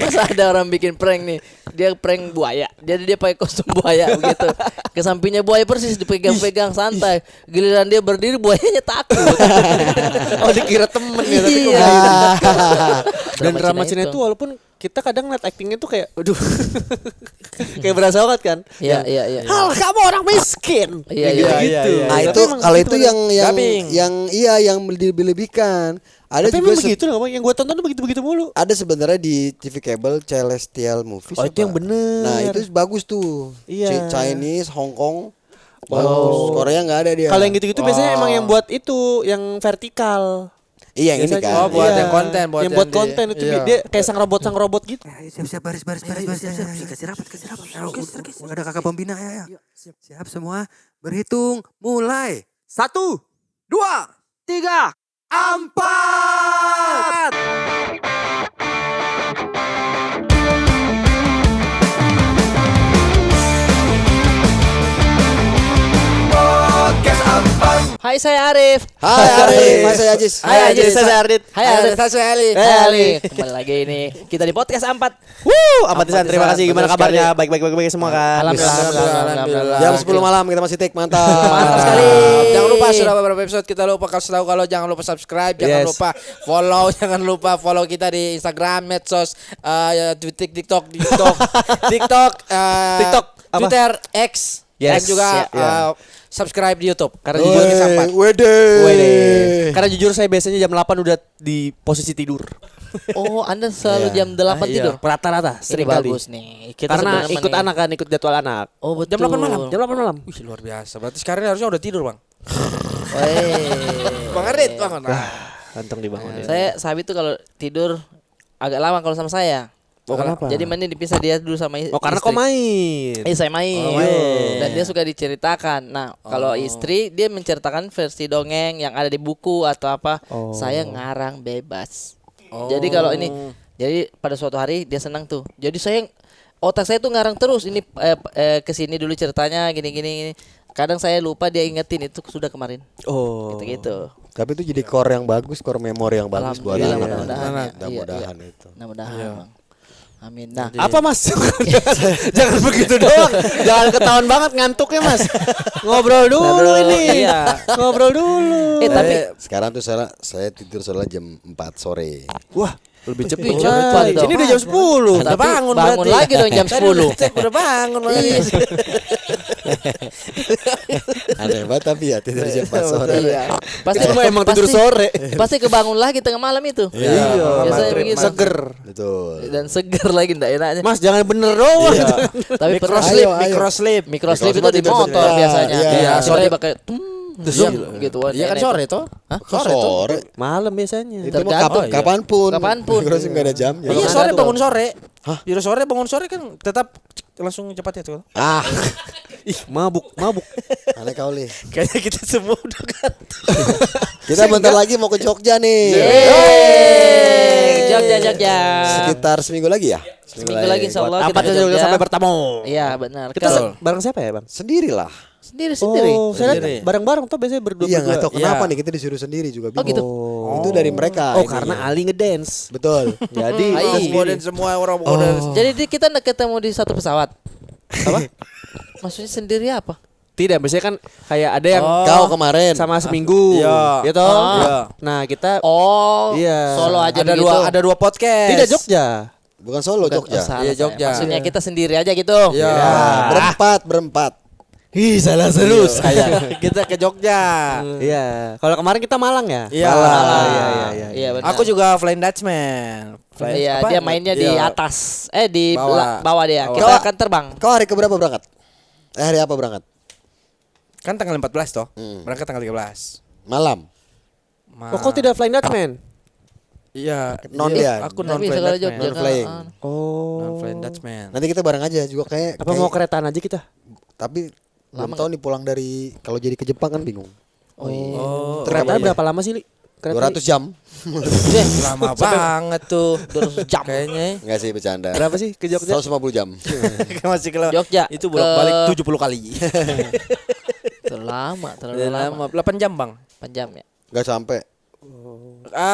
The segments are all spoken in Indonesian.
Masa ada orang bikin prank nih, dia prank buaya, jadi dia pakai kostum buaya begitu. Ke sampingnya buaya persis dipegang-pegang santai. Giliran dia berdiri buayanya takut. Oh dikira temen ya tapi kok Iya. Dan drama Cina itu walaupun kita kadang net actingnya tuh kayak aduh kayak berasa banget kan. Iya, iya. Hal kamu orang miskin. Iya, Kayak iya, gitu. Nah Tapi itu emang kalau gitu itu bener. yang dilebih-lebihkan. Ada Tapi juga emang begitu loh, yang gue tonton tuh begitu-begitu mulu. ada sebenarnya di TV kabel Celestial Movies. Oh, itu yang bener. Nah itu bagus tuh. Iya. Chinese, Hong Kong. Bagus. Korea nggak ada dia. Kalau yang gitu-gitu biasanya emang yang buat itu yang vertikal. Iya yang ini Biasanya. kan. Oh, buat Iya. yang konten, buat yang yang buat di- konten itu iya. dia kayak sang robot gitu. Siap baris siap. Kasih rapat. Ada kakak pembina ya. Siap semua. Berhitung mulai. 1 2 3 4. Hai, saya Arif. Hai Arif, Mas saya Ajis. Hai, Ajis. saya Ardit. Hai, Arif. Saya Ali. Hai, Ali. Kembali lagi ini kita di podcast Ampat. Apatisan, terima kasih. Gimana Betul kabarnya? Baik semua kan. Alhamdulillah. Jam 10 malam kita masih take mantap. Mantap sekali. Jangan lupa sudah beberapa episode kita lupa kasih tahu kalau jangan lupa subscribe, jangan Yes. lupa jangan lupa follow kita di Instagram, medsos, TikTok, TikTok, apa? Twitter, X, dan Yes. juga Ya. subscribe di YouTube. Karena Di jujur Podcast Ampat. Wede. Karena jujur saya biasanya jam 8 udah di posisi tidur. Oh, Anda selalu Iya. jam 8 tidur? Rata-rata Ini sering kali. bagus nih. Kita Karena sebenarnya ikut nih- anak kan, ikut jadwal anak. Oh, betul. Jam 8 malam. Jam 8 malam. Wih, luar biasa. Berarti sekarang harusnya udah tidur, Bang. Weh. Bang Arit, Bang. Ganteng dibangunin. Saya Sabi tuh kalau tidur agak lama kalau sama saya. Oh, kenapa? Jadi mainnya dipisah dia dulu sama Oh, karena kau main. Saya main. Oh, main. Dan dia suka diceritakan. Nah, kalau istri dia menceritakan versi dongeng yang ada di buku atau apa. Oh. Saya ngarang bebas. Jadi kalau ini, jadi pada suatu hari dia senang tuh. Jadi saya otak saya tuh ngarang terus. Ini kesini dulu ceritanya gini. Kadang saya lupa dia ingetin itu sudah kemarin. Oh. Gitu-gitu. Tapi itu jadi core yang bagus, core memori yang bagus buat Alhamdulillah, anak. mudah-mudahan ya. Mudah-mudahan Iya. itu. Mudah-mudahan. Bang. Amin. Nah, Apa Mas? Jangan begitu doang. Jangan ketahuan banget ngantuknya Mas. Ngobrol dulu ini. Iya. Ngobrol dulu. tapi Sekarang tuh saya tidur soalnya jam 4 sore. Wah, lebih cepat. Ih, cepat dong. Ini udah jam 10. Tapi bangun bangun berarti. lagi dong jam 10. Udah bangun Iya. Aneh banget tapi ya tidur jam 4 sore. Iya. Pasti Kita emang tidur sore. Pasti kebangun lagi tengah malam itu. Iya. Biasanya maghrib, begitu. Seger. Betul. Dan seger lagi enggak enaknya. Mas jangan bener doang. Tapi pernah Ayo, ayo. microslip. microslip itu Microslip di itu motor betul. biasanya. Iya. Iya, Sore sore pakai gitu. Iya kan sore toh? Hah? Sore. Malam biasanya. Itu mah Tergantung. kapanpun. Kapanpun. Terus enggak ada jam. Iya Belum sore ada tuh. bangun sore. Biru sore bangun sore kan tetap langsung cepat ya tuh. Ah, Ih, mabuk. aneh kali. Kayaknya kita semua udah kan. Kita bentar lagi mau ke Jogja nih. Yeay. Jogja. Sekitar seminggu lagi ya? Seminggu lagi insyaallah Apa kita ke juga Jogja. sampai bertamu. Iya, benar. Kita Kalau bareng siapa ya, Bang? Sendirilah. sendiri-sendiri. Oh, saya Sendiri. lihat bareng-bareng tuh biasanya berdua. Iya nggak tahu Iya. kenapa nih kita disuruh sendiri juga Oh, bingung. gitu. Itu dari mereka. Oh, ininya. karena Ali ngedance. Betul. Jadi Semua dan semua orang udah Jadi kita ketemu di satu pesawat. Apa? Maksudnya sendiri apa? tidak, biasanya kan kayak ada yang Kau kemarin. sama seminggu, Iya. gitu. Iya. Nah kita Oh, Iya. solo aja ada begitu. dua podcast. tidak Jogja. Bukan Solo, Bukan, Jogja. oh, salah Iya, saya. Jogja. Maksudnya kita sendiri aja gitu. Iya. Berempat. Ih, salah terus kayak. Kita ke Jogja. Iya. Kalau kemarin kita Malang ya. Iya. Malang. Iya. Iya, benar. Aku juga Flying Dutchman. Iya, Apa? dia mainnya di Iya. atas. Di Bawah. bawah dia. Bawah. Kita akan terbang. Kau hari keberapa berangkat? Hari apa berangkat? Kan tanggal 14 toh. Hmm. Berangkat tanggal 13. Malam. Oh, kok tidak Flying Dutchman? Iya. Non iya, dia. Aku non Tapi Flying sekolah Dutchman. Jogja. Non-flying. kan. Oh. Non Flying Dutchman. Nanti kita bareng aja juga kayak. Apa mau keretaan aja kita? Tapi belum tahu nih pulang dari kalau jadi ke Jepang kan bingung. Oh, iya. Oh, Keretanya berapa lama sih, Li? Kereta 200 jam. lama banget tuh. 200 jam. Kayaknya. Enggak sih bercanda. berapa sih ke Jogja? 150 jam. Masih kalau Jogja. itu bolak-balik 70 kali. Terlalu lama, terlalu Udah lama. lama. 8 jam, Bang. Panjang ya. Enggak sampai.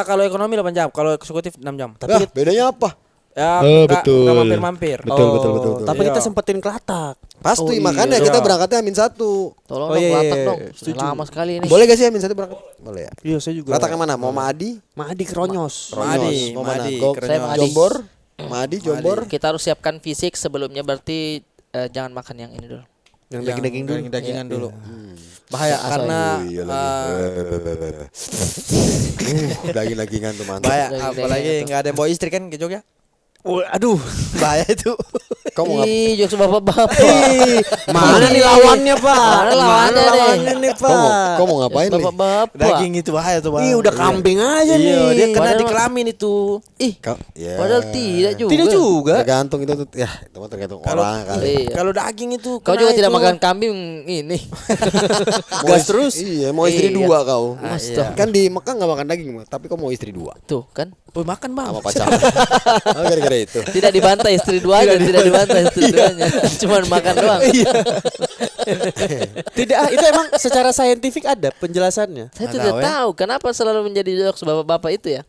Kalau ekonomi 8 jam, kalau eksekutif 6 jam. Tapi bedanya apa? Ya, Oh, nggak betul. mampir-mampir. Betul. Tapi Iya. kita sempetin Kelatak. Pasti Oh, iya. makanya kita berangkatnya Amin 1. Tolong Oh, dong, iya, Kelatak iya, dong. setuju. Lama sekali ini. Boleh gak sih Amin 1 berangkat? Boleh ya. Iya, saya juga. Kelatak yang mana? Mau Maadi? Maadi Kronyos. Maadi, Mau mana? Maadi, Go- Saya Maadi. Jombor? Maadi, Jombor. Kita harus siapkan fisik sebelumnya, berarti jangan makan yang ini dulu. Yang daging-daging dulu. Dagingan dulu. Bahaya karena Iya Daging-dagingan tuh mantap. bahaya Daging-dagingan apalagi itu. nggak ada yang bawa istri kan ke Jogja. Aduh, bahaya itu. Kamu Ih, jokes bapak-bapak. Mana nih lawannya, Pak? Mana lawannya nih? nih, Pak? Kamu ngapain nih? Bapak-bapak. Daging itu bahaya tuh, Bang. Ih, udah kambing aja nih. Iya, dia kena Padahal- di kelamin itu. Ih, Ya. padahal tidak juga. Tidak juga. Tergantung itu tuh. Ya, itu mah tergantung orang kali. Iya. Kalau daging itu Kau kena juga tidak itu. makan kambing ini. Gas terus? Iya, mau istri Iya. 2 kau. Astaga. Kan di Mekah enggak makan daging, tapi kau mau istri 2 Tuh kan. Oh, makan, Bang. sama pacar. Oh, gara-gara itu. Tidak dibantai istri duanya, tidak dibantai istri duanya. Cuman makan doang. Tidak, itu emang secara saintifik ada penjelasannya. Saya Nggak tidak tahu ya. tahu kenapa selalu menjadi jokes bapak-bapak itu ya.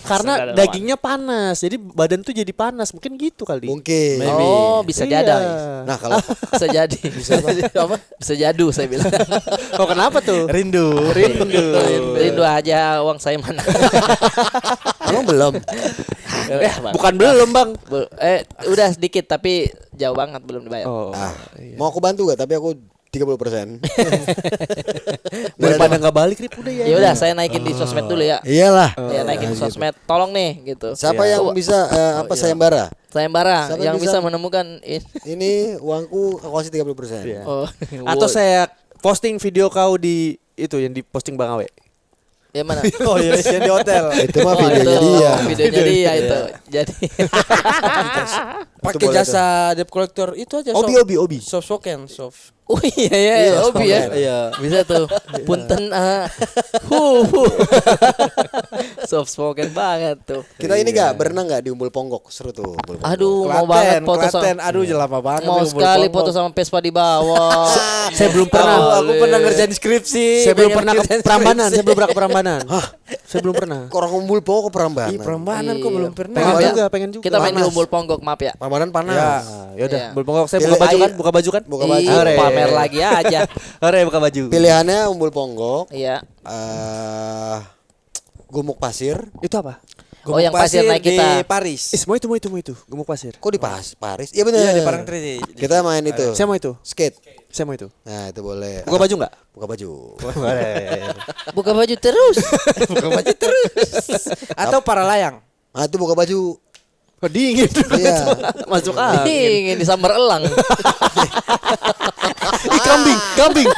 Karena dagingnya panas, jadi badan tuh jadi panas, mungkin gitu kali. Mungkin. Oh, bisa Iya. jadi. Nah, kalau Bisa jadi. Bisa apa? Bisa jadu saya bilang. Oh, kenapa tuh? Rindu. Rindu aja uang saya mana. emang belum. Bukan belum, Bang. Udah sedikit tapi jauh banget belum dibayar. Oh. Mau aku bantu gak? Tapi aku 30%. Daripada nggak balik Rip udah ya. Ya udah saya naikin di sosmed dulu ya. Iyalah. Ya naikin di sosmed. Tolong nih gitu. Siapa yang bisa sayembara? Sayembara Siapa yang yang bisa bisa- menemukan Ini uangku aku kasih 30%. Iya. Oh, Atau saya posting video kau di itu yang diposting Bang Awe. ya mana? Oh iya, yang di hotel. Itu mah Oh, videonya itu, dia. Videonya dia itu. Jadi Pakai boleh jasa debt collector itu aja. Obi. Soft spoken, soft. oh iya hobi ya. Iya. Bisa tuh. Punten soft spoken banget tuh. Kita ini gak berenang gak di Umbul Ponggok? Seru tuh Umbul Ponggok. Aduh, mau banget foto Klaten. sama Aduh, lama banget. mau nih, sekali Umbul foto Ponggok. sama Vespa di bawah. Saya belum pernah. Aku pernah ngerjain skripsi. Saya belum pengen pernah ke ngerjain Prambanan. skripsi. Saya belum pernah ke Prambanan. Saya belum pernah. Orang Umbul Ponggok ke Prambanan. Ih, Prambanan kok Iya. belum pernah. Pengen Oh, ya. juga, pengen juga. Kita main di Panas. Umbul Ponggok, maaf ya. Prambanan panas. Ya. Ya udah, Iya. Umbul Ponggok saya Pilih buka baju kan? air. Buka baju kan? Buka baju. Iya, Are. pamer lagi aja. Ore buka baju. Pilihannya Umbul Ponggok. Iya. Gumuk pasir. Itu apa? Oh, yang pasir naik di kita. Paris. Mau itu. Gemuk pasir. Kok di Paris? Iya bener. Iya, di Parangtritis. Kita main itu. Saya mau itu. Skate. Saya mau itu. Nah itu boleh. Buka baju enggak? Buka baju. Buka baju terus. Buka baju terus. Atau para layang. Nah itu buka baju. Oh, dingin. Iya. Masuk Dingin disambar elang. Ih, kambing.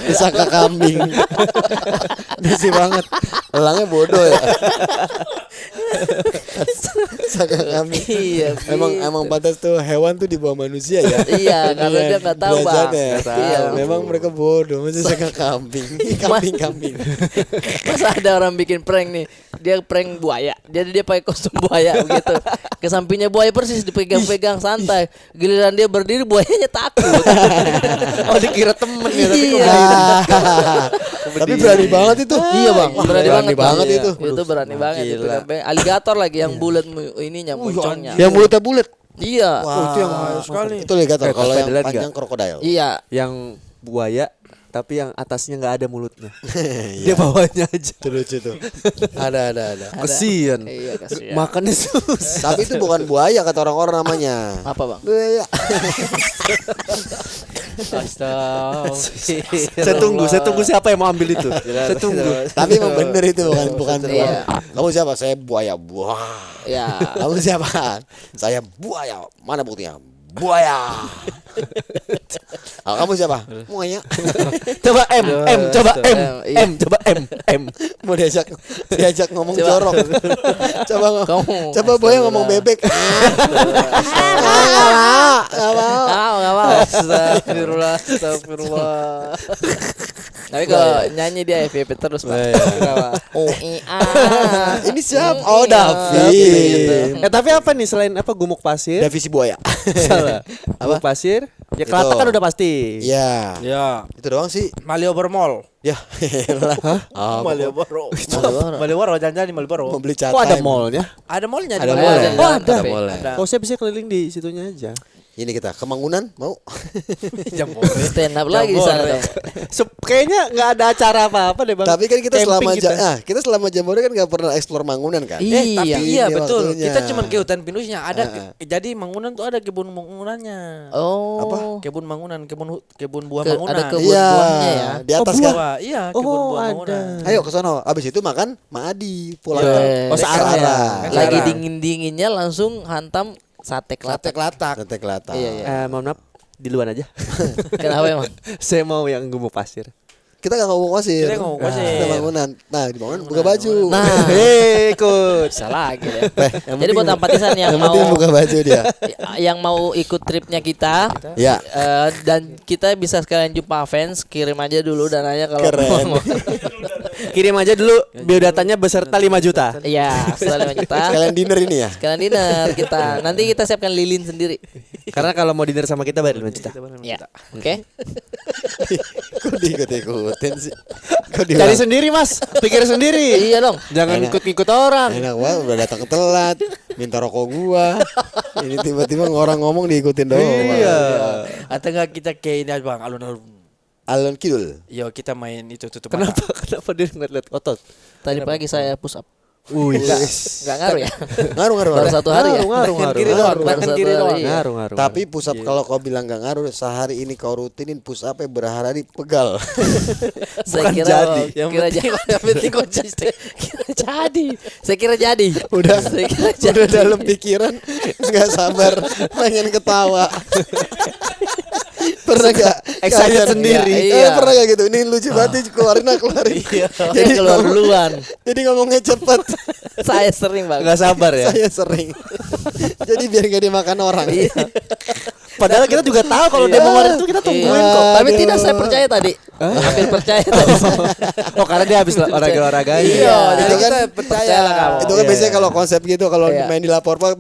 Disangka kambing. Desi banget. Elangnya bodoh ya. Disangka kambing. Iya. Emang pantas tuh hewan tuh di bawah manusia ya. Iya, karena dia nggak tahu, Bang. Derajatnya. Nggak tahu. Iya, memang mereka bodoh. Masih sangka kambing. Kambing. Masa ada orang bikin prank nih, dia prank buaya, jadi dia pakai kostum buaya begitu. Ke sampingnya buaya persis dipegang-pegang santai. Giliran dia berdiri buayanya takut. Oh, dikira temen ya tapi kok Iya. Tapi berani banget itu. Iya bang, berani banget banget Bang. itu. Itu berani banget itu. Aligator lagi yang bulat ininya moncongnya. Yang mulutnya bulat. Iya. Wah, itu yang bahaya sekali. Itu alligator. Eh, Kalau pas yang lihat panjang nggak? krokodil. Iya. yang buaya tapi yang atasnya nggak ada mulutnya. Dia Dia bawahnya aja. lucu tuh. Ada. Kesian. Iya kasihan. Makannya susah. Tapi itu bukan buaya kata orang-orang namanya. Apa bang? Buaya. Astaga. Saya tunggu siapa yang mau ambil itu. Saya tunggu. Tapi emang bener itu bukan. Iya. Kamu siapa? Saya buaya. Wah. Ya. Kamu siapa? Saya buaya. Mana buktinya? Buaya. Kamu siapa? Buaya. Coba M, coba M, Iya. coba M. Mau diajak ngomong Coba. jorok. Coba Kamu. coba buaya ngomong bebek. Enggak mau. Nggak mau. Astagfirullah. Tapi kalau nyanyi dia FYP terus bang. Oh iya. Ini siapa? Oh, David. David. Tapi apa nih selain apa gumuk pasir? Davisi buaya. Salah. Gumuk pasir, Ya Kelata Itu. kan udah pasti. Iya. Ya, Itu doang sih. Malioboro Mall. Ya. Hah? Malioboro. Malioboro. Malioboro jalan-jalan di Malioboro. Mau beli cat. Kok ada time. mallnya? Ada mallnya di Ada Malioboro. mall ya? Oh, ada. Ada mall ya? Ada. Kok saya bisa keliling di situnya aja. Ini kita ke Mangunan mau? Jambore. Stand up lagi di sana dong. Kayaknya nggak ada acara apa-apa deh bang. Tapi kan kita Camping kita selama Jambore kan nggak pernah explore Mangunan kan? Iya. Tapi iya ini betul. waktunya. Kita cuma ke hutan pinusnya. Ada jadi Mangunan tuh ada kebun Mangunannya. Oh. Kebun Mangunan, kebun buah Ke- Mangunan. ada kebun Iya, buahnya ya. di atas buah. kan. Wah, iya, kebun Oh, buah ada. Mangunan. Ayo ke sono. Abis itu makan Maadi pulang. Yes. Oh, searah ya? Kan Lagi searah. dingin-dinginnya langsung hantam sate Sate kelatek. kelatak. Sate Kelata. Iya. Mohon maaf, di luar aja. Kenapa emang? Saya mau yang gumuk pasir. Kita nggak ngomong pasir. Kita ngomong pasir. Kita Mangunan. Nah di Mangunan buka baju. Nah, Ikut. bisa lagi deh. Jadi buat empatisan yang Yang mau penting buka baju dia. yang mau ikut tripnya kita, Ya. dan kita bisa sekalian jumpa fans, kirim aja dulu dananya kalau Keren. mau. Kirim aja dulu biodatanya beserta 5 juta. Iya, setelah 5 juta. Sekalian dinner ini ya. Sekalian dinner kita. Nanti kita siapkan lilin sendiri. Karena kalau mau dinner sama kita bayar 5 juta. Ya. Oke. Kok diikut-ikutin sih? Kok Cari sendiri mas, pikir sendiri. Iya dong. Jangan Enak. ikut-ikut orang. Enak banget udah datang telat, minta rokok gua. Ini tiba-tiba orang ngomong diikutin doang. Iya. Atau enggak kita ke ini aja Bang, alun-alun. Alun Kidul. Yo kita main itu tutup Kenapa? mata. Kenapa dia ngeliat otot? Tadi pagi saya push up. Wih. Enggak ngaruh ya. Ngaruh. Baru satu hari ya. Ngaruh. Tangan kiri doang, Baru tangan satu kiri doang. hari. Ngaruh. Tapi push up kalau kau bilang gak ngaruh, sehari ini kau rutinin push up berhari-hari pegal. Saya Bukan kira jadi. yang penting konsisten. Kira jadi. Saya kira jadi. Udah, Saya kira udah jadi. dalam pikiran nggak sabar pengen ketawa. Pernah gak Excited sendiri. Iya. Pernah gak gitu? Ini lucu banget, keluarin. Jadi keluar duluan. Jadi ngomongnya cepet. Saya sering banget. Nggak sabar ya. Saya sering. Jadi biar gak dimakan orang. Padahal kita juga tahu kalau dia mau ngeluarin itu kita tungguin Iya. kok. Tapi tidak saya percaya tadi. Hampir percaya tadi. Oh karena dia habis olahraga Iya, Itu jadi kan kita percayalah kamu. Itu kan Iya, biasanya iya. kalau konsep gitu, kalau Iya. main di lapor Pak,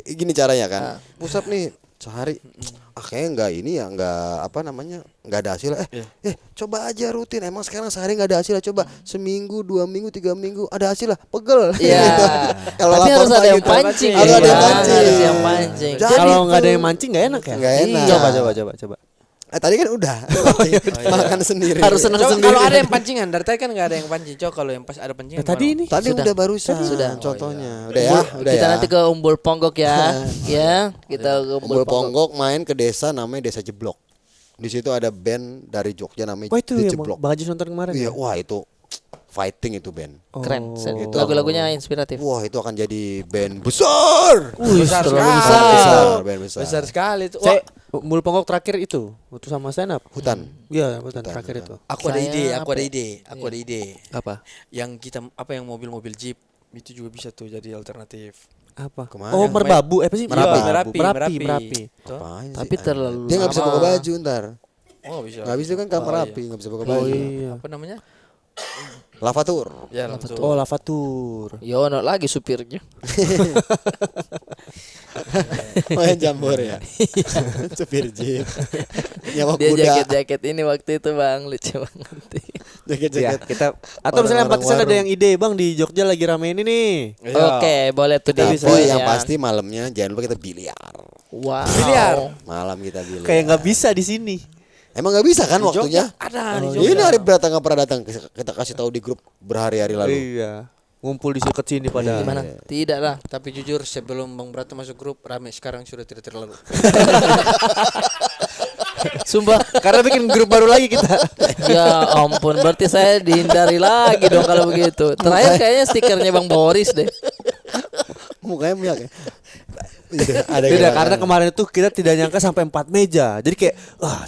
gini caranya kan. Pusat nih sehari kayaknya enggak ini ya, enggak apa namanya, enggak ada hasil. Coba aja rutin. Emang sekarang sehari enggak ada hasil, coba seminggu, 2 minggu, 3 minggu ada hasil lah, pegel. Iya. Gitu. Kalau Tapi lapor harus Pak ada yang gitu. pancing. Harus ada yang ya. pancing. Harus yang pancing. Jadi Kalau nggak ada tuh. yang mancing nggak enak ya. Nggak enak. Coba. Tadi kan udah makan sendiri. Harus seneng Coba sendiri. kalau ada yang pancingan, dari tadi kan enggak ada yang pancing. Coba kalau yang pas ada pancingan. Nah, tadi gimana? ini. Tadi Sudah. udah barusan. Sudah. Contohnya. Udah ya, udah Kita ya. nanti ke Umbul Ponggok ya. Ya, kita ke Umbul Ponggok main ke desa namanya Desa Jeblok. Di situ ada band dari Jogja namanya Wah itu The ya Jeblok. Bang Haji nonton kemarin. Iya, ya? wah itu fighting itu band. Keren. Gitu. Lagu-lagunya inspiratif. Wah, itu akan jadi band besar. Besar terlalu sekali. Besar, band besar. Besar sekali itu. Saya Mul Ponggok terakhir itu waktu sama stand up. Hutan. Iya, hutan terakhir itu. Aku ada Saya ide, aku apa ada ya? ide, aku ada ide. Apa? Yang kita apa yang mobil-mobil Jeep itu juga bisa tuh jadi alternatif. Apa? Kemana? Oh, Yang merbabu. Apa sih? Merapi. Merapi. Tuh. Apaan sih? Tapi terlalu Dia nggak bisa lama. buka baju ntar. Oh bisa. Nggak bisa kan kamar rapi, nggak bisa buka baju. Oh iya. Apa namanya? Lavatur. Ya langsung. Oh, lavatur. Yono lagi supirnya. Main jambor ya. Supir jeep. Nyawa Dia kuda. jaket-jaket ini waktu itu Bang, lucu banget. Ya, Jaket-jaket. kita atau misalnya Orang-orang empatisan ada warung. yang ide, Bang, di Jogja lagi rame ini nih. Iya. Oke, boleh tuh Tapi di yang pasti malamnya jangan lupa kita biliar. Wow. Biliar. Malam kita biliar. Kayak nggak bisa di sini. Emang nggak bisa kan waktunya? Ada di Ini Jogja. hari berata nggak pernah datang. Kita kasih tahu di grup berhari-hari lalu. Iya. Ngumpul di dekat sini pada. Gimana? Tidak lah. Tapi jujur sebelum Bang Brata masuk grup rame, sekarang sudah tidak terlalu. Sumpah. Karena bikin grup baru lagi kita. Ya ampun, berarti saya dihindari lagi dong kalau begitu. Terakhir kayaknya stikernya Bang Boris deh. Mukanya punya kayak. Gitu, ada Beda gerakan. karena kemarin itu kita tidak nyangka sampai 4 meja. Jadi kayak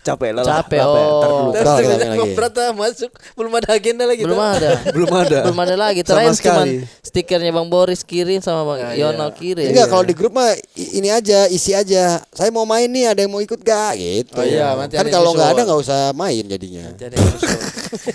capek lah. Capek, Ntar oh. dulu. Ntar kita Terus lagi. Bang Brata masuk, belum ada agenda lagi. Belum tuh. ada. Belum ada. Belum ada lagi. Sama Terakhir cuma sekali. stikernya Bang Boris kirim sama Bang Yono kirim. Enggak, kalau di grup mah ini aja, isi aja. Saya mau main nih, ada yang mau ikut gak? Gitu. Oh iya, nanti kan ada yang kalau nggak ada nyusul. nggak usah main jadinya. Jadi nyusul.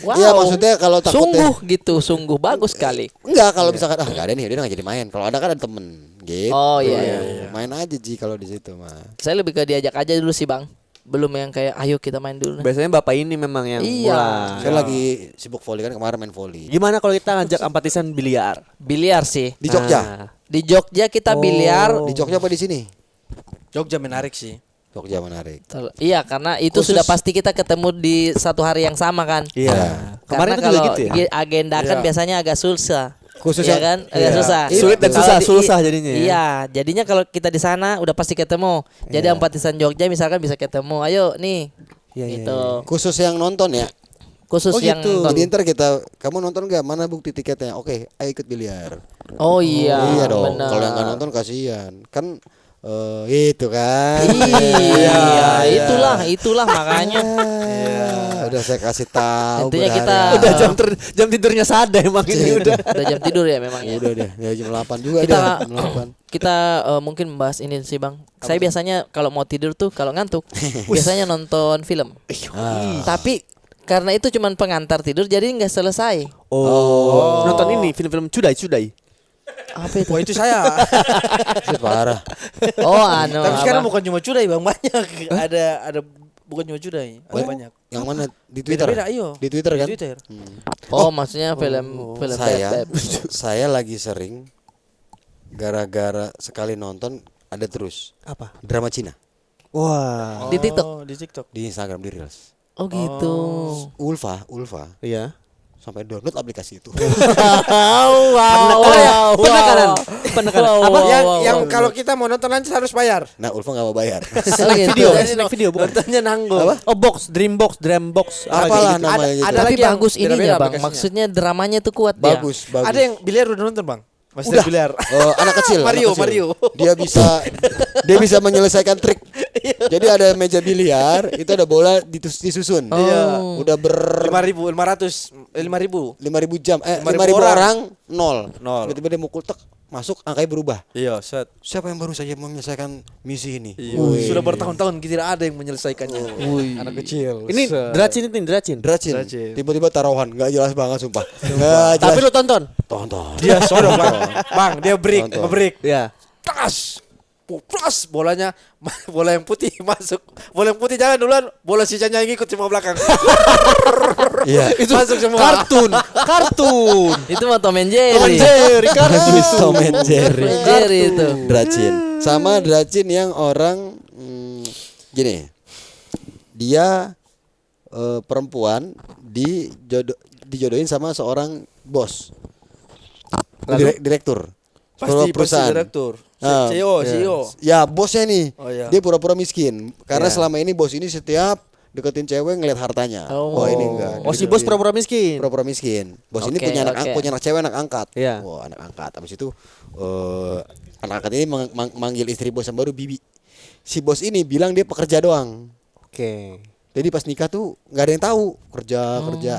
Wow. Iya, maksudnya kalau takutnya sungguh gitu, sungguh bagus sekali. enggak, kalau misalkan nggak ada nih, dia nggak jadi main. Kalau ada kan ada temen. Gitu. Oh, iya. Main aja Ji kalau di situ mah. Saya lebih ke diajak aja dulu sih Bang. belum yang kayak ayo kita main dulu. Biasanya bapak ini memang yang Iya. mulai. Saya lagi sibuk volley kan, kemarin main volley Gimana kalau kita ngajak Ampatisan biliar? Biliar sih. di Jogja. Nah, Di Jogja kita biliar. Di Jogja apa di sini? Jogja menarik sih. Jogja menarik. Iya, karena itu sudah pasti kita ketemu di satu hari yang sama kan. Iya. Kemarin Karena itu juga kalau gitu ya. diagendakan biasanya agak susah. Khusus Iya yang- kan, agak Iya. susah. Sulit dan Kalau susah jadinya ya. Iya, jadinya kalau kita di sana udah pasti ketemu. Jadi Ampatisan Jogja misalkan bisa ketemu. Ayo nih. Iya, iya, Gitu. Khusus yang nonton ya. Khusus Oh, yang gitu. Jadi ntar kamu nonton gak? Mana bukti tiketnya? Oke, ayo ikut biliar. Oh iya, iya dong. benar. Kalau yang nggak nonton kasihan. Kan itu kan. Iya, itulah makanya. Udah saya kasih tahu. Intinya kita- berhari-hari. Udah jam tidurnya Sada emang ini udah. Udah jam tidur ya memang ya. Udah deh, ya jam 8 juga Kita deh. Jam 8. kita mungkin membahas ini sih Bang. Saya biasanya kalau mau tidur tuh kalau ngantuk biasanya nonton film. Tapi karena itu cuman pengantar tidur jadi nggak selesai. Oh. Nonton ini film-film cudai. Apa itu? Wah itu saya. Itu parah. Oh anu. Tapi sekarang apa? bukan cuma cudai bang, banyak. Ada bukan cuma cudai, ada banyak. Yang mana? Di Twitter? Beda-beda, iyo. Di Twitter kan? Di Twitter. Oh maksudnya film Saya beb. saya lagi sering gara-gara sekali nonton ada terus Apa? drama Cina Wah. Di TikTok. Oh, di TikTok. di Instagram di Reels. Oh gitu. Ulfa Iya. sampai download aplikasi itu. Penekanan. Apa? Yang kalau kita mau nonton lanjut harus bayar. Nah, Ulfa nggak mau bayar. Video, snack video bukan. Nontonnya nanggung. Apa? Oh box, Dreambox. Apalah gitu. namanya gitu. ada Tapi lagi yang bagus ininya beda-beda Bang. aplikasinya. Maksudnya dramanya tuh kuat dia. Bagus, bagus. Ada yang biliar udah nonton bang? Masih Udah. biliar. Anak kecil, Mario, anak kecil. Mario. Dia bisa menyelesaikan trik. Jadi ada meja biliar, itu ada bola disusun. Iya. Udah 5.500, 5.000. 5.000 jam, 5.000 5.000 orang, Nol. Tiba-tiba dia mukul tek, masuk angkanya berubah. Iya, set. Siapa yang baru saja menyelesaikan misi ini? Iya. Sudah bertahun-tahun tidak ada yang menyelesaikannya. Anak kecil. Ini Dracin. Dracin. Dracin. Tiba-tiba taruhan, nggak jelas banget sumpah. Nggak jelas. Tapi lu tonton? Tonton. Dia sodok bang. Bang, dia break, Tonton. nge-break. Iya. Tas. Plus bolanya bola yang putih masuk. Bola yang putih jalan duluan, bola sisanya yang ikut cuma belakang. Iya. Itu masuk semua. Kartun. Itu mah Tom and Jerry. Tom and Jerry. Tom and Jerry itu. Dracin. Sama Dracin yang orang gini. Dia perempuan dijodohin sama seorang bos. Direktur. Pasti perusahaan. direktur. Ah, CEO. Ya bosnya nih. Oh, iya. Dia pura-pura miskin. Karena selama ini bos ini setiap deketin cewek ngeliat hartanya. Oh. Wah ini enggak. Oh si bos pura-pura miskin. Pura-pura miskin. Bos ini Oke, punya anak oke. punya anak cewek, anak angkat. Iya. Wah anak angkat. Habis itu anak angkat ini manggil istri bos yang baru Bibi. Si bos ini bilang dia pekerja doang. Oke. Jadi pas nikah tuh nggak ada yang tahu kerja.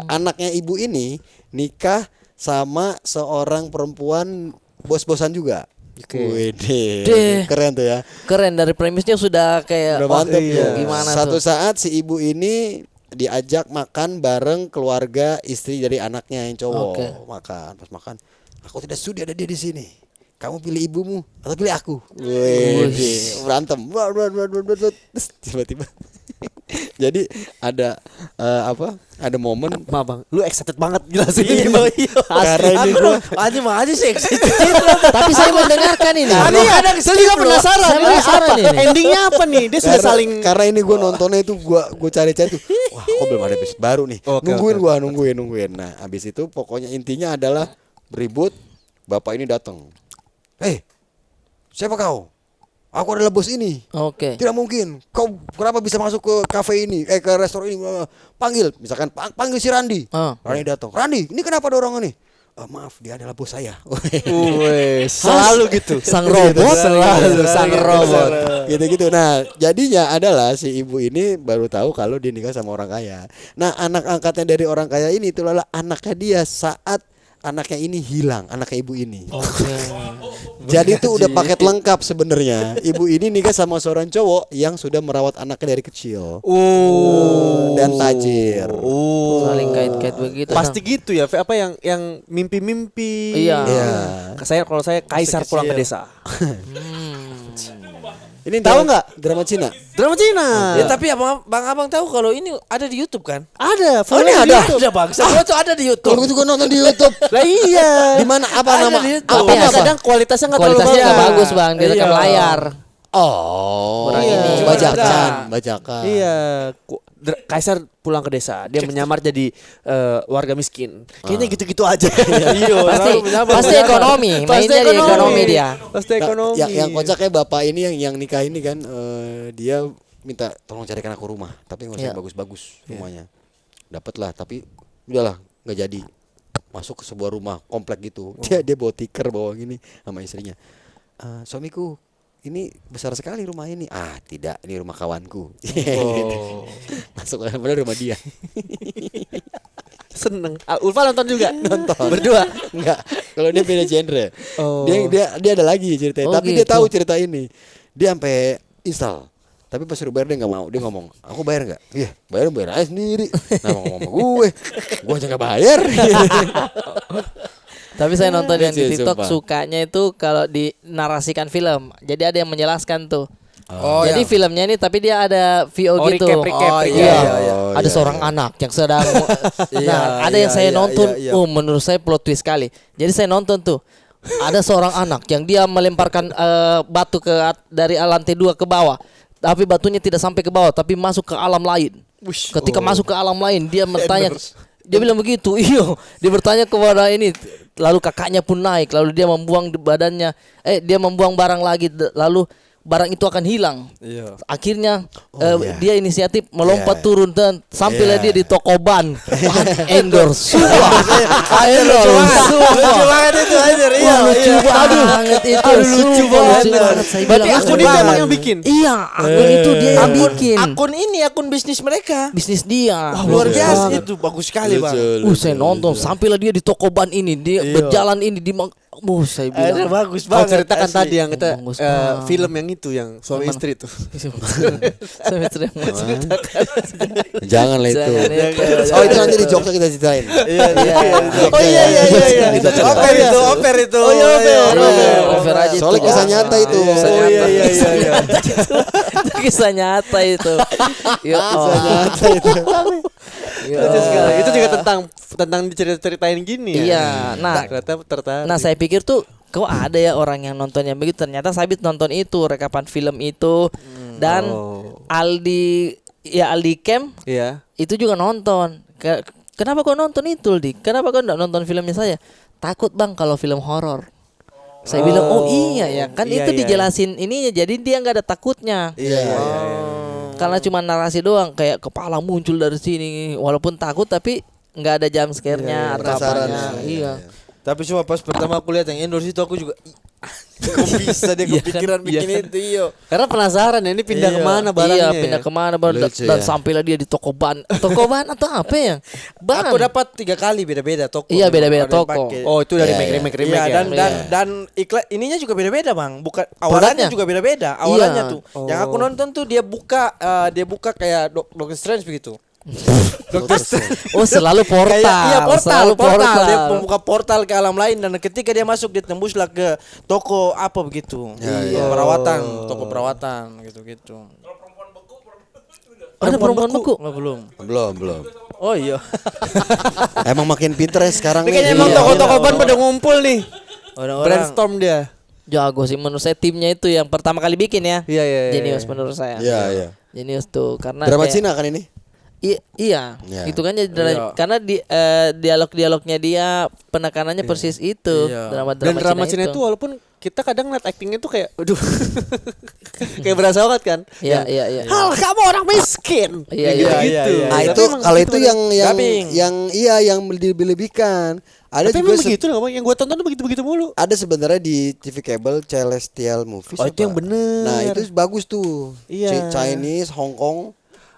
Anaknya ibu ini nikah sama seorang perempuan bos-bosan juga. Oke. Wede, Deh. keren tuh ya. Keren dari premisnya sudah kayak Udah mantep iya. ya. Gimana Satu tuh? saat si ibu ini diajak makan bareng keluarga istri dari anaknya yang cowok. Oke. Makan, pas makan, aku tidak sudi ada dia di sini. Kamu pilih ibumu atau pilih aku? Wede, berantem. Terus tiba-tiba. Jadi ada ada momen Maaf bang, lu excited banget jelasin Iya, ini. iya. karena ini gua Aja mah aja sih excited. Tapi saya mendengarkan ini. Saya juga penasaran. Saya Ini penasaran apa? ini. Endingnya apa nih? Dia sudah saling. karena ini gue nontonnya itu gue cari-cari tuh wah kok belum ada episode baru nih. Oke, Nungguin. Nah abis itu pokoknya intinya adalah beribut. Bapak ini datang. Siapa kau? Aku adalah bos ini. Oke. Tidak mungkin. Kau kenapa bisa masuk ke kafe ini? Ke restoran ini? Panggil. Misalkan panggil si Randi. Ah. Randi datang. Randi, ini kenapa ada orang ini? Maaf, dia adalah bos saya. Selalu gitu. Sang robot selalu sang robot. Gitu-gitu. Nah, jadinya adalah si ibu ini baru tahu kalau dia nikah sama orang kaya. Nah, anak angkatnya dari orang kaya ini itu adalah anaknya dia saat anaknya ini hilang, anaknya ibu ini. Jadi itu udah paket lengkap sebenarnya. Ibu ini nikah sama seorang cowok yang sudah merawat anaknya dari kecil. Dan tajir. Saling kait-kait begitu. Pasti gitu ya. Apa yang mimpi-mimpi. Iya. Iya. Kalau saya kaisar pulang ke desa. Ini Tahu nggak? drama Cina? Drama Cina. Ya tapi bang abang tahu kalau ini ada di YouTube kan? Ada. Oh, ini filmnya di ada? YouTube. Ada bang. Semua tuh ada di Kalau YouTube. gue juga nonton di YouTube. Lah iya. Di mana apa Ada nama? di YouTube. Apa Tapi apa? Kadang kualitasnya nggak terlalu Kualitasnya nggak bagus bagus. bang, direkam Iya. layar. Oh, Kurang ini. bajakan, Ada. bajakan. Iya, Kaisar pulang ke desa, dia menyamar jadi warga miskin. Kayaknya gitu-gitu aja. Iya. Pasti lalu menyamar. pasti ekonomi, Pasti mainnya di ekonomi dia. Pasti ekonomi. Yang kocak kayak bapak ini yang nikah ini kan dia minta tolong carikan aku rumah, tapi nggak usah Iya. yang bagus-bagus rumahnya. Dapatlah, tapi udahlah nggak jadi. Masuk ke sebuah rumah komplek gitu. Dia bawa tikar bawa gini sama istrinya. Suamiku, ini besar sekali rumah ini. Ah, tidak, ini rumah kawanku. Gitu. Masuk padahal rumah dia. Seneng. Ulfa nonton juga? Nonton. Berdua. Enggak. Kalau dia beda genre. Oh. Dia ada lagi ceritanya, Oh, tapi dia gitu. tahu cerita ini. Dia sampai install. Tapi pas suruh bayar dia nggak mau. Dia ngomong, "Aku bayar nggak?" "Iya, bayar aja sendiri." Nah, ngomong sama gue aja nggak bayar. Tapi saya nonton yang di Lucu, TikTok sumpah. sukanya itu kalau dinarasikan film. Jadi ada yang menjelaskan tuh. Oh, Jadi yang- filmnya ini tapi dia ada VO Oh, gitu. recap. Oh, Iya. iya. Ada seorang anak yang sedang Nah, ada yang saya nonton, menurut saya plot twist sekali. Jadi saya nonton tuh. Ada seorang anak yang dia melemparkan batu dari lantai 2 ke bawah. Tapi batunya tidak sampai ke bawah, tapi masuk ke alam lain. Ketika masuk ke alam lain, dia bertanya, dia bilang begitu, iya. Dia bertanya kepada ini, lalu kakaknya pun naik, lalu dia membuang di badannya, dia membuang barang lagi, lalu barang itu akan hilang. Iya. Akhirnya iya. dia inisiatif melompat Iya. turun dan sampailah Iya. dia di toko ban. Endorse. Lucu banget itu anjir. Iya. Lucu banget itu. lucu Sumpah, banget. lucu banget. Saya Berarti bilang, akun lucu itu emang banget. yang bikin? Iya, akun itu dia yang bikin. Akun bisnis mereka. Bisnis dia. Luar bagus biasa banget. itu, bagus sekali bang. Saya nonton sampailah dia di toko ban ini, dia berjalan ini di saya bilang Bagus Kau banget. ceritakan asli. tadi yang kita Bagus banget. film yang itu yang suami istri itu. Saya sering mau ceritakan. Janganlah itu. Jangan itu. Oh, itu nanti di Jogja kita ceritain. Iya. Oh iya. Kita coba. Oper itu. Oh iya, Over aja Soalnya itu. kisah nyata itu. Kisah Oh, nyata. iya. Kisah nyata itu. Ya Kisah nyata itu. Ya Lucu sekali. Allah. Itu juga tentang diceritain gini ya. Iya, nah. ternyata tertarik. Nah, saya pikir tuh kok ada ya orang yang nontonnya begitu. Ternyata Sabit nonton itu, rekapan film itu. Dan Aldi Camp Iya. itu juga nonton. Kenapa kau nonton itu, Aldi? Kenapa kau enggak nonton filmnya saya? Takut bang kalau film horor. Saya bilang, oh iya ya, kan Iya, itu iya. dijelasin ininya, jadi dia nggak ada takutnya. Iya. Karena cuma narasi doang, kayak kepala muncul dari sini, walaupun takut tapi nggak ada jump scare-nya atau penasaran apanya. ya. Iya. Tapi cuma pas pertama aku lihat yang endorse itu aku juga kok bisa dia Iya kan? kepikiran bikin Iya. itu iyo. Karena penasaran ya ini pindah Iya. kemana barangnya. Iya, pindah kemana baru Lucu dan ya. sampailah dia di toko ban. Toko ban atau apa ya? Ban. Aku dapat 3 kali beda-beda toko. Iya, beda-beda Ada yang toko. pakai. Oh, itu dari Iya, remake Iya, ya. dan iklan ininya juga beda-beda bang. Bukan awalannya Produknya? juga beda-beda. Awalannya Iya. tuh. Yang aku nonton tuh dia buka kayak Doctor Strange begitu. Oh, selalu portal. Iya Selalu portal. Dia membuka portal ke alam lain dan ketika dia masuk dia tembuslah ke toko apa begitu. iya. Perawatan, toko perawatan gitu-gitu. Ada perempuan beku. Oh, belum. Belum. Oh iya. Emang makin pinter ya sekarang Ini nih. kayaknya emang Iya. toko-toko ban pada ngumpul nih. Orang-orang Brainstorm dia. Jago sih menurut saya, timnya itu yang pertama kali bikin ya. Iya, iya, iya. Genius menurut saya. Iya. Genius tuh karena Drama kayak- Cina kan ini? Iya, Iya. itu kan jadi Iya. karena dialog-dialognya dia penekanannya persis itu Iya. Dan drama Cina itu walaupun kita kadang liat actingnya tuh kayak aduh. kayak berasa banget kan. Iya, iya, iya. Hal kamu orang miskin. Iya, Kayak iya, gitu-gitu. iya, Ah Tapi itu emang kalau gitu itu bener. yang dilebih-lebihkan. Ada Tapi juga emang begitu loh, yang gue tonton tuh begitu-begitu mulu. ada sebenarnya di TV kabel Celestial Movies. Oh, itu apa? yang bener. Nah, itu bagus tuh. Iya. Chinese, Hong Kong.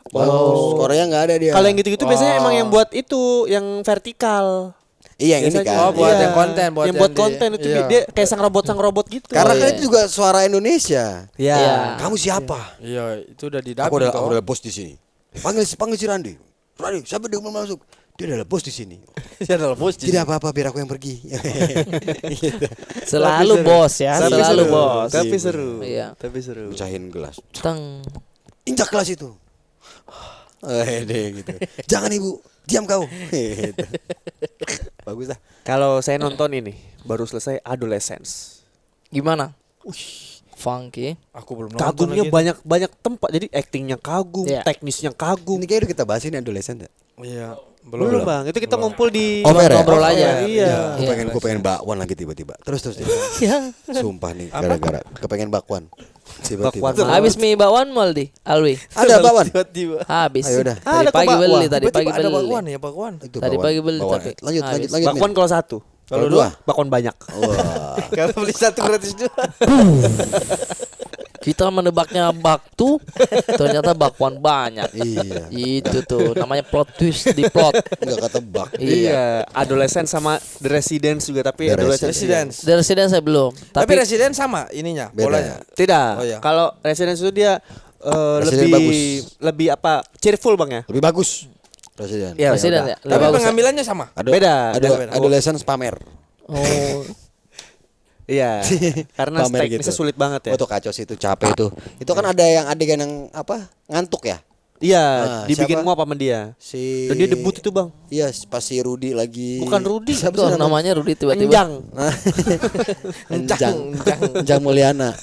Bagus. Korea nggak ada dia. Kalau yang gitu-gitu biasanya emang yang buat itu yang vertikal. Iya yang ini Biasanya. kan. Oh, buat Iya. yang konten, buat yang yang buat di- konten itu iya. dia kayak sang robot gitu. Karena Oh, kan iya. itu juga suara Indonesia. Iya. Iya. Kamu siapa? Iya, itu udah di Aku dubbing udah toh. bos di sini. Panggil si Randi. Randi, siapa dia mau masuk? dia adalah bos di sini. Dia adalah bos. Tidak apa-apa, biar aku yang pergi. Gitu. Selalu bos ya, Tapi selalu seru. bos. Tapi seru. Iya. Tapi seru. Pecahin gelas. Teng. Injak gelas itu. Gitu. Jangan ibu, diam kau. Gitu. Bagus dah. Kalau saya nonton ini baru selesai Adolescence. Gimana? Funky. Aku belum nonton Kagumnya lagi. banyak tempat. Jadi actingnya kagum, Iya. teknisnya kagum. Ini kayak udah kita bahas ini adolescent ya. Iya, Belum bang, itu kita ngumpul di Over ya? Ngobrol aja. Iya. Gue pengen bakwan lagi tiba-tiba. Terus. Ya. Sumpah nih, gara-gara kepengen bakwan. Tiba-tiba. Bakwan. Habis mie bakwan mal di Alwi. Ada bakwan. Tiba-tiba. Habis. Ayo dah. Tadi Ada kok pagi bakwan. beli, tadi Tiba-tiba pagi ada beli. bakwan ya, bakwan. Itu Tadi bakwan. pagi beli, Bakwan. tapi Lanjut. habis. bakwan kalau satu. Kalau dua. Bakwan banyak. Wah. Kalau beli satu gratis dua. Kita menebaknya baktu, ternyata bakwan banyak. Iya. Itu tuh namanya plot twist di plot. Enggak ketebak. Iya. Adolescent sama The Residence juga tapi The Adolescent. Residence. The Resident saya belum. Tapi Tapi Resident sama ininya, Beda. bolanya. Tidak. Oh, iya. Kalau Residence itu dia Resident lebih apa? Cheerful bang ya? Lebih bagus. Presiden. Iya. Resident ya. Tapi Lebih bagus. pengambilannya sama. Beda. Adolescence pamer. Oh, Iya. Karena Pamer teknisnya gitu. sulit banget ya. Oh tuh kacau sih itu capek itu. Itu kan ada yang adegan yang apa? Ngantuk ya? Iya, Nah, dibikin siapa? nguap sama dia. Si Dan dia debut itu bang. Iya, pas si Rudy lagi. Bukan Rudy. Siapa kok sih namanya? namanya Rudi tiba-tiba. Enjang. Enjang Mulyana.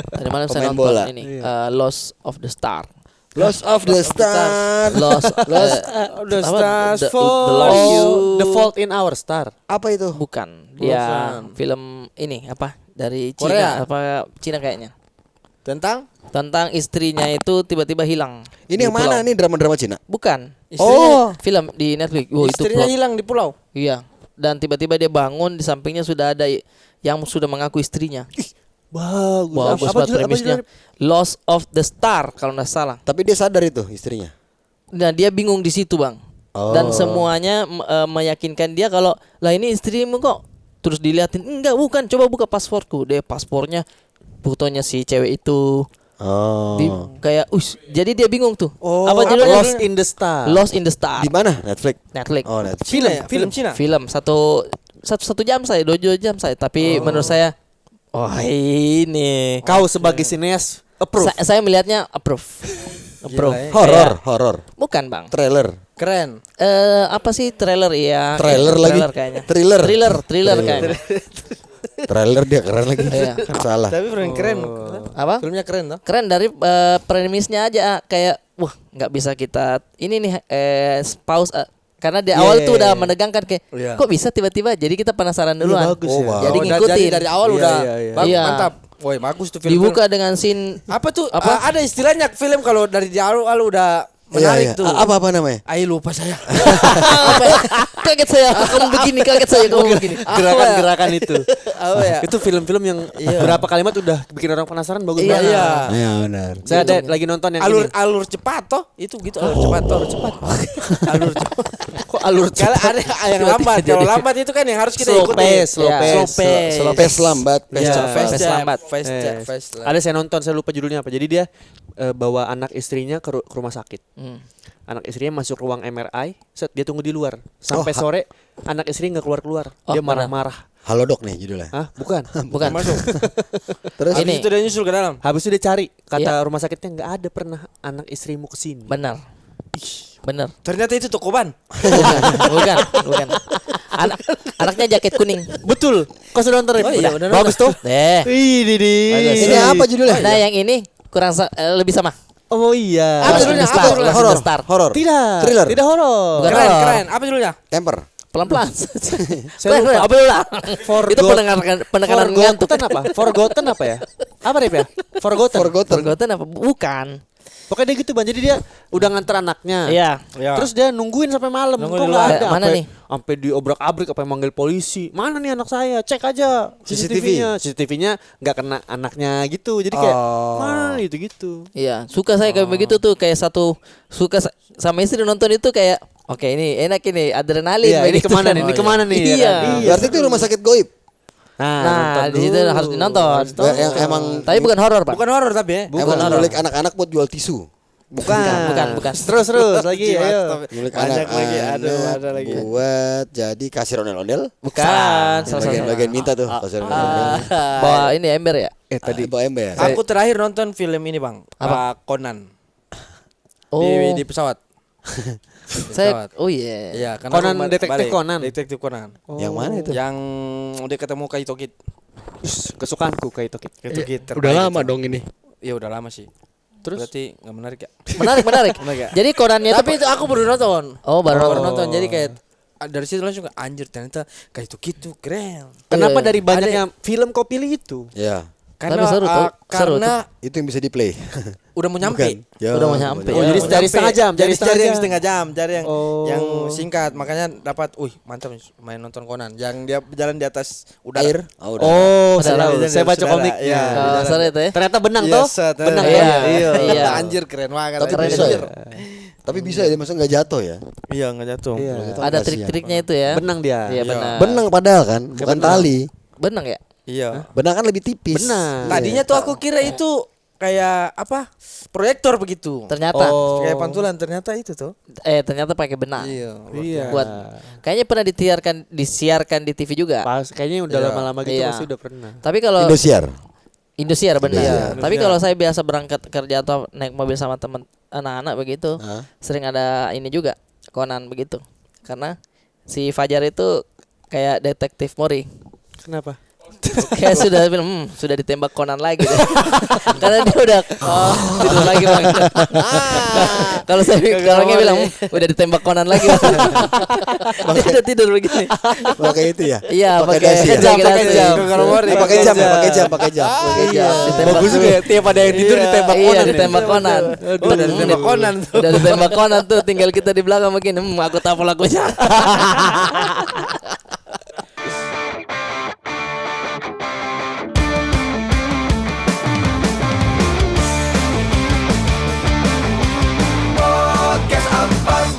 Tadi malam saya Pemain nonton bola. ini Lost of the Star. Lost of the Star. Lost The apa? stars The- for the Lost. you. The Fault in Our Star. Apa itu? Bukan. Dia film ini apa? Dari Korea. Cina apa Cina kayaknya. Tentang Tentang istrinya itu tiba-tiba hilang. Ini di yang mana pulau. nih drama-drama Cina? Bukan. Oh. Film di Netflix. Oh, itu istrinya plot. hilang di pulau. Iya. Dan tiba-tiba dia bangun di sampingnya sudah ada yang sudah mengaku istrinya. Bagus. Bagus Apa banget judul- apa premisnya. judul- Lost of the Star kalau nggak salah. Tapi dia sadar itu istrinya. Nah dia bingung di situ bang. Dan Oh. semuanya meyakinkan dia kalau lah ini istrimu kok. Terus diliatin enggak bukan. Coba buka pasporku. Dia paspornya fotonya si cewek itu. Oh. Kayak jadi dia bingung tuh. Oh, apa judulnya? Lost in the Star. Lost in the Star. Di mana? Netflix. Netflix. Oh, Netflix. Cina ya? Film Cina. Film satu jam saya 2 jam saya. Tapi menurut saya ini Kau sebagai sineas approve. Saya melihatnya approve. Approve. Gila ya. Horor. Bukan bang. Trailer. Keren. Apa sih trailer ya? Trailer lagi. kayaknya. Thriller. Thriller kayaknya. Trailer dia keren lagi. Iya. Salah. Tapi film keren. Apa? Filmnya keren toh. Keren dari premisnya aja kayak wah nggak bisa kita ini nih pause karena di awal tuh udah menegangkan kayak Iya. kok bisa tiba-tiba jadi kita penasaran duluan. bagus ya. Oh, wow. Jadi Oh, ngikutin. dari awal Iya, udah iya, iya. Iya. mantap. Woi, bagus tuh film. Dibuka dengan scene Apa tuh? Apa? Ada istilahnya film kalau dari awal udah menarik tuh. Apa namanya? Ayo lupa saya. apa ya? Kaget saya kamu begini, kaget saya kamu begini. Gerakan-gerakan itu. Apa ya? Itu film-film yang berapa kalimat udah bikin orang penasaran bagus Iya. banget. Iya. Iya benar. Saya ada lagi nonton yang Alur ini. alur cepat toh? Itu gitu alur cepat toh. Alur cepat. Kok alur Kalau ada yang lambat, kalau lambat itu kan yang harus kita Slow ikuti. pace, slow Iya. pace. Slow pace. Slow pace lambat. Iya. Pace lambat. Fast. Ada saya nonton, saya lupa judulnya apa. Jadi dia bawa anak istrinya ke rumah sakit. Anak istrinya masuk ruang MRI, dia tunggu di luar. Sampai sore anak istri nggak keluar-keluar. Oh, Dia mana? marah-marah. Halo dok nih judulnya. Hah? Bukan. Bukan. Masuk. Terus Habis Ini. itu dia nyusul ke dalam. Habis itu dia cari, kata Iya. rumah sakitnya nggak ada pernah anak istrimu kesini. Benar. Benar. Ternyata itu toko ban. Bukan. Anaknya jaket kuning. Betul. Kau sudah nonton? Oh iya, udah Bagus tuh. Ini ini apa judulnya? Nah, yang ini kurang lebih sama. Oh iya. Apa judulnya? Star, Apa judulnya? Lost in the Horor. Star. Horor. Tidak. Thriller. Tidak horor. Bukan Keren, horor. keren. Apa judulnya? Temper. Pelan-pelan. Saya lupa. Apa ulang? Forgot- Itu penekanan ngantuk. Forgotten apa? Forgotten apa ya? Apa deh ya? Forgotten. Forgotten apa? Bukan. Pokoknya dia gitu bang. Jadi dia udah nganter anaknya. Iya. Ya. Terus dia nungguin sampai malam. Nunggu Kok di nggak luar. ada? Mana Sampai- nih? Sampai diobrak-abrik apa yang manggil polisi. Mana nih anak saya? Cek aja CCTV-nya. CCTV-nya nggak kena anaknya gitu. Jadi kayak mana nih gitu. Iya, suka saya kayak begitu tuh kayak sama istri nonton itu kayak oke ini enak ini adrenalin. Iya, ini begitu. kemana nih? Ini kemana nih? Ya Iya. kan? Berarti itu rumah sakit goib. Nah, di situ harus dinonton. Yang emang Tapi bukan horor, Pak. Bukan horor tapi ya. emang nyulik anak-anak buat jual tisu. Bukan. Terus lagi ayo. Milik Banyak anak-anak lagi, aduh, ada lagi. buat jadi kasir ondel-ondel. Bukan. Salah satu. Bagian minta tuh kasir ondel-ondel. Bawa ini ember ya? Tadi bawa ember. Aku terakhir nonton film ini bang, Conan Oh, di pesawat. saya. Oh iya. Iya, karena Conan, aku Detektif balik. Conan. Detektif Conan. Yang mana itu? Yang dia ketemu Kaito Kid. Kesukaanku kayak itu. Kaito Kid. Udah lama dong ini. Iya udah lama sih. Terus? Berarti nggak menarik ya? Menarik. Menarik ya? Jadi Conannya itu Tapi itu aku baru nonton. Oh, Baru nonton. Jadi kayak dari situ langsung kayak, anjir ternyata Kaito Kid tuh keren. Kenapa Iya. dari banyaknya film kau pilih itu? Ya, Karena seru tuh, seru karena itu yang bisa di play. udah mau nyampe. Ya, Udah mau nyampe. Oh, jadi cari setengah jam, Jadi cari setengah cari yang jam. setengah jam, cari yang Oh. yang singkat. Makanya dapat, mantap main nonton Conan. Yang dia jalan di atas udara. Air. Oh, udah. Oh, Udah saya, lama. saya baca Saudara, komiknya. iya. seru itu ya. Ternyata benang Iya, toh? set, Benang iya. toh? Iya. Anjir keren banget. Tapi anjir. bisa ya. Tapi bisa ya, masa nggak jatuh ya? Iya nggak jatuh. Iya. Ada Kasihan. trik-triknya itu ya. Benang dia. Iya benar. Benang padahal kan, bukan benang. tali. Benang ya? Iya. Benang kan lebih tipis. Benang. Tadinya tuh aku kira itu kayak apa? Proyektor begitu. Ternyata. Oh. Kayak pantulan ternyata itu tuh. Ternyata pakai benang. Iya. Iya. Buat kayaknya pernah disiarkan di TV juga. Pas kayaknya udah Iya. lama-lama gitu Iya. pasti udah pernah. Tapi kalau Indosiar. Indosiar benar. Indosiar. Tapi kalau saya biasa berangkat kerja atau naik mobil sama teman anak-anak begitu, Hah? sering ada ini juga Conan begitu. Karena si Fajar itu kayak detektif Mori. Kenapa? Kayak sudah bilang sudah ditembak Conan lagi deh. Karena dia udah tidur lagi Bang. Kalau saya orangnya bilang udah ditembak Conan lagi. Bang." Dia udah tidur begini. Pakai itu ya? Iya, pakai dasi ya? jam, pakai jam. Kalau Mori, Pakai jam, ya? Pakai jam. Pakai jam. Ditembak Bagus juga ya. Tiap ada yang tidur ditembak Iya, Conan. ditembak Conan. Udah ditembak Conan tuh. Udah ditembak Conan tuh, tinggal kita di belakang begini. Aku tahu pelakunya.